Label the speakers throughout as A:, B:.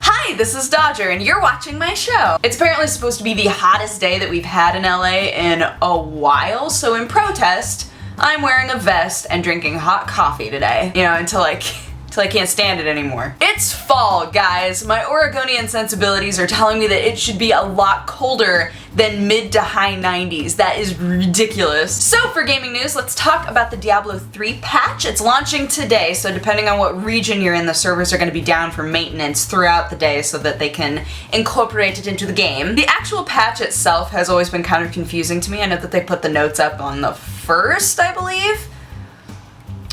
A: Hi, this is Dodger, and you're watching my show. It's apparently supposed to be the hottest day that we've had in LA in a while, so in protest, I'm wearing a vest and drinking hot coffee today. You know, until I can't stand it anymore. It's fall, guys. My Oregonian sensibilities are telling me that it should be a lot colder than mid to high 90s. That is ridiculous. So for gaming news, let's talk about the Diablo 3 patch. It's launching today, so depending on what region you're in, the servers are going to be down for maintenance throughout the day so that they can incorporate it into the game. The actual patch itself has always been kind of confusing to me. I know that they put the notes up on the 1st, I believe.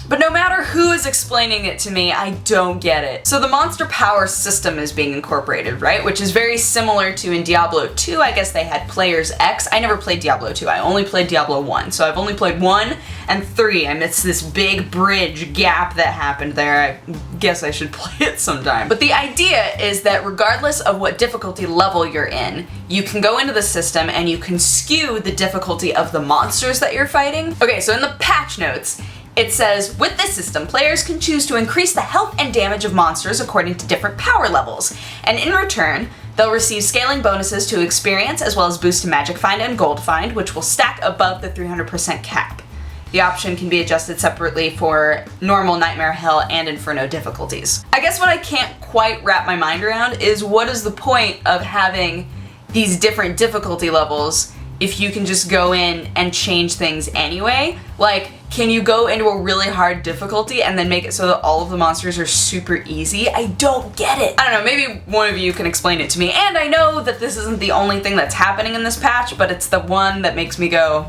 A: But no matter who is explaining it to me, I don't get it. So the monster power system is being incorporated, right? Which is very similar to in Diablo 2, I guess they had Players X. I never played Diablo 2, I only played Diablo 1. So I've only played 1 and 3. I missed this big bridge gap that happened there. I guess I should play it sometime. But the idea is that regardless of what difficulty level you're in, you can go into the system and you can skew the difficulty of the monsters that you're fighting. Okay, so in the patch notes, it says, with this system, players can choose to increase the health and damage of monsters according to different power levels, and in return, they'll receive scaling bonuses to experience as well as boost to magic find and gold find, which will stack above the 300% cap. The option can be adjusted separately for normal, nightmare, hell, and inferno difficulties. I guess what I can't quite wrap my mind around is what is the point of having these different difficulty levels if you can just go in and change things anyway? Like, can you go into a really hard difficulty and then make it so that all of the monsters are super easy? I don't get it. I don't know, maybe one of you can explain it to me. And I know that this isn't the only thing that's happening in this patch, but it's the one that makes me go,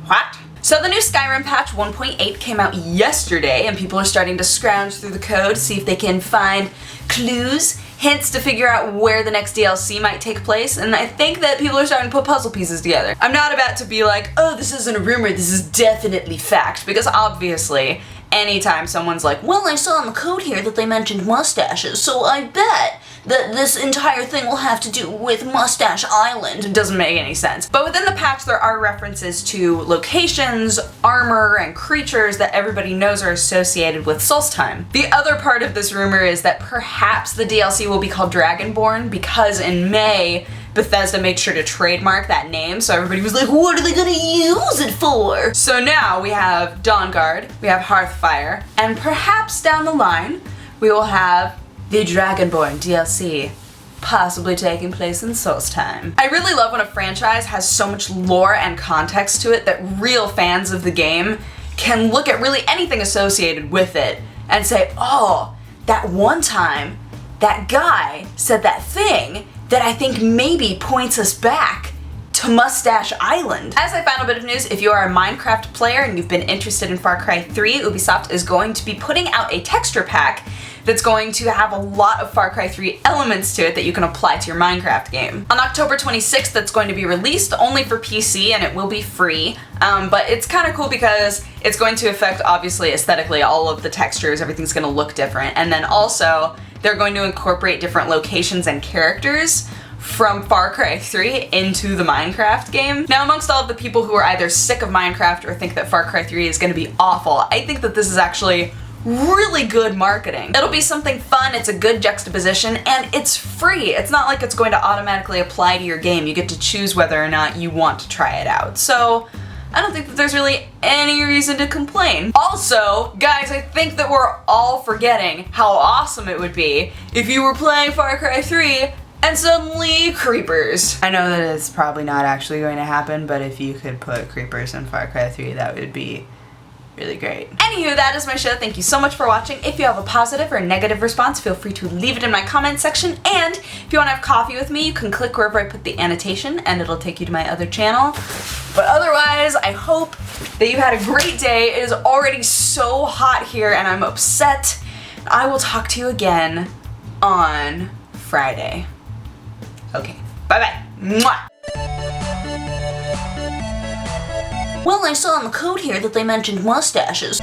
A: what? So the new Skyrim patch 1.8 came out yesterday, and people are starting to scrounge through the code, see if they can find clues, hints to figure out where the next DLC might take place, and I think that people are starting to put puzzle pieces together. I'm not about to be like, oh, this isn't a rumor, this is definitely fact, because obviously, anytime someone's like, well, I saw in the code here that they mentioned mustaches, so I bet that this entire thing will have to do with Mustache Island. It doesn't make any sense. But within the patch, there are references to locations, armor, and creatures that everybody knows are associated with Solstheim. The other part of this rumor is that perhaps the DLC will be called Dragonborn, because in May, Bethesda made sure to trademark that name, so everybody was like, what are they gonna use it for? So now we have Dawnguard, we have Hearthfire, and perhaps down the line, we will have the Dragonborn DLC, possibly taking place in Solstheim. I really love when a franchise has so much lore and context to it that real fans of the game can look at really anything associated with it and say, oh, that one time, that guy said that thing that I think maybe points us back to Mustache Island. As a final bit of news, if you are a Minecraft player and you've been interested in Far Cry 3, Ubisoft is going to be putting out a texture pack that's going to have a lot of Far Cry 3 elements to it that you can apply to your Minecraft game. On October 26th, that's going to be released only for PC, and it will be free, but it's kind of cool because it's going to affect, obviously, aesthetically, all of the textures, everything's going to look different, and then also, they're going to incorporate different locations and characters from Far Cry 3 into the Minecraft game. Now, amongst all of the people who are either sick of Minecraft or think that Far Cry 3 is going to be awful, I think that this is actually really good marketing. It'll be something fun, it's a good juxtaposition, and it's free. It's not like it's going to automatically apply to your game. You get to choose whether or not you want to try it out. So, I don't think that there's really any reason to complain. Also, guys, I think that we're all forgetting how awesome it would be if you were playing Far Cry 3 and suddenly creepers. I know that it's probably not actually going to happen, but if you could put creepers in Far Cry 3, that would be really great. Anywho, that is my show. Thank you so much for watching. If you have a positive or negative response, feel free to leave it in my comment section. And if you want to have coffee with me, you can click wherever I put the annotation and it'll take you to my other channel. But otherwise, I hope that you had a great day. It is already so hot here and I'm upset. I will talk to you again on Friday. Okay, bye-bye. Mwah! Well, I saw in the code here that they mentioned mustaches.